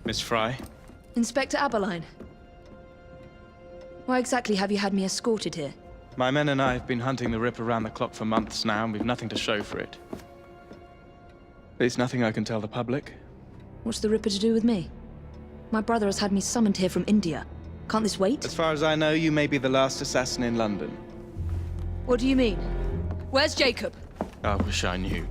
Miss Fry? Inspector Aberline. Why exactly have you had me escorted here? My men and I have been hunting the Ripper around the clock for months now, and we've nothing to show for it. There's nothing I can tell the public. What's the Ripper to do with me? My brother has had me summoned here from India. Can't this wait? As far as I know, you may be the last assassin in London. What do you mean? Where's Jacob? I wish I knew.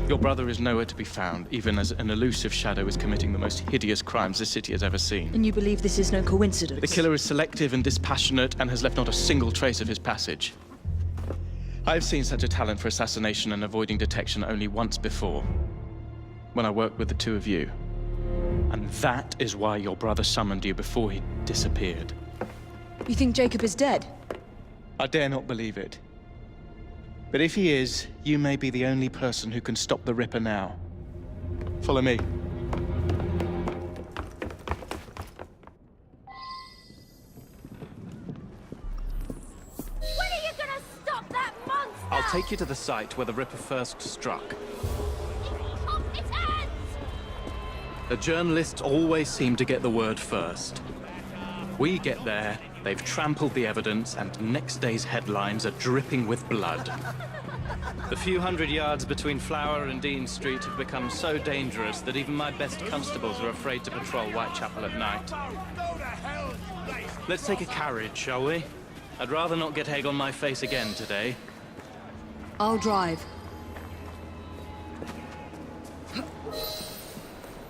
Your brother is nowhere to be found, even as an elusive shadow is committing the most hideous crimes the city has ever seen. And you believe this is no coincidence? The killer is selective and dispassionate and has left not a single trace of his passage. I've seen such a talent for assassination and avoiding detection only once before, when I worked with the two of you. And that is why your brother summoned you before he disappeared. You think Jacob is dead? I dare not believe it. But if he is, you may be the only person who can stop the Ripper now. Follow me. When are you gonna stop that monster? I'll take you to the site where the Ripper first struck. Off his hands! The journalists always seem to get the word first. We get there, they've trampled the evidence, and next day's headlines are dripping with blood. The few hundred yards between Flower and Dean Street have become so dangerous that even my best constables are afraid to patrol Whitechapel at night. Let's take a carriage, shall we? I'd rather not get egg on my face again today. I'll drive.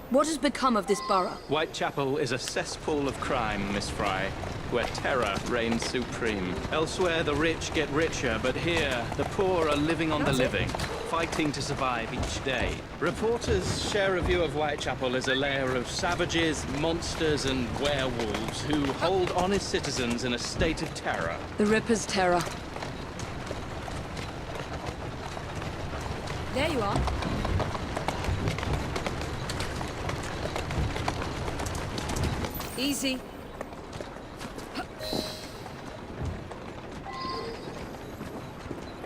What has become of this borough? Whitechapel is a cesspool of crime, Miss Fry, where terror reigns supreme. Elsewhere, the rich get richer, but here, the poor are living on the living, fighting to survive each day. Reporters share a view of Whitechapel as a lair of savages, monsters, and werewolves who hold honest citizens in a state of terror. The Ripper's terror. There you are. Easy.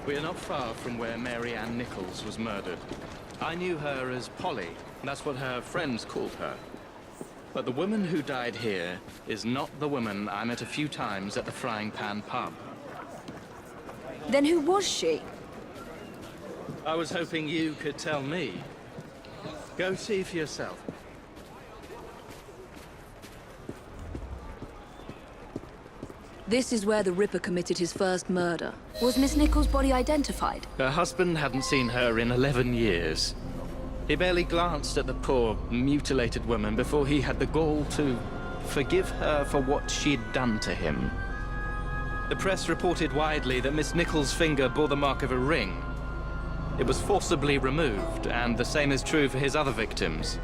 We are not far from where Mary Ann Nichols was murdered. I knew her as Polly. That's what her friends called her. But the woman who died here is not the woman I met a few times at the Frying Pan pub. Then who was she? I was hoping you could tell me. Go see for yourself. This is where the Ripper committed his first murder. Was Miss Nichols' body identified? Her husband hadn't seen her in 11 years. He barely glanced at the poor, mutilated woman before he had the gall to forgive her for what she'd done to him. The press reported widely that Miss Nichols' finger bore the mark of a ring. It was forcibly removed, and the same is true for his other victims.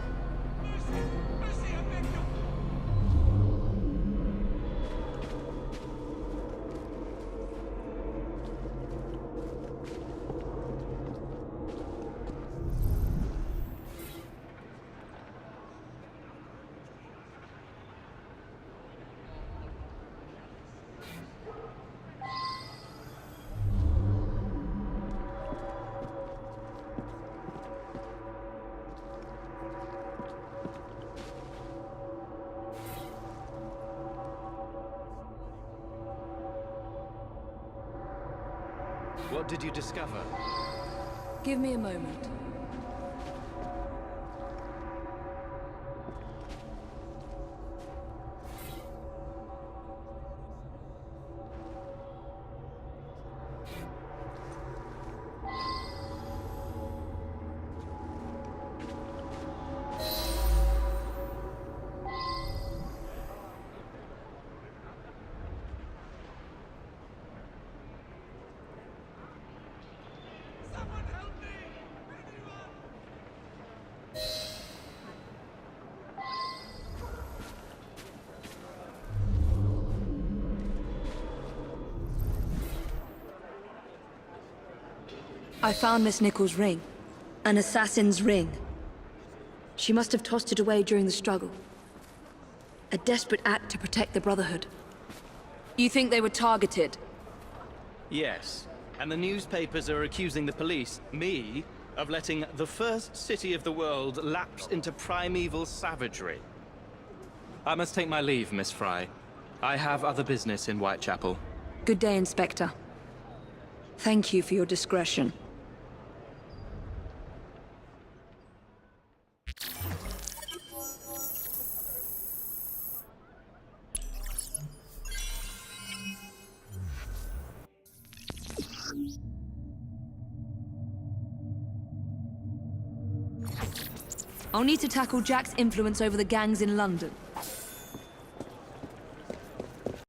What did you discover? Give me a moment. I found Miss Nichols' ring. An assassin's ring. She must have tossed it away during the struggle. A desperate act to protect the Brotherhood. You think they were targeted? Yes. And the newspapers are accusing the police, me, of letting the first city of the world lapse into primeval savagery. I must take my leave, Miss Fry. I have other business in Whitechapel. Good day, Inspector. Thank you for your discretion. I'll need to tackle Jack's influence over the gangs in London.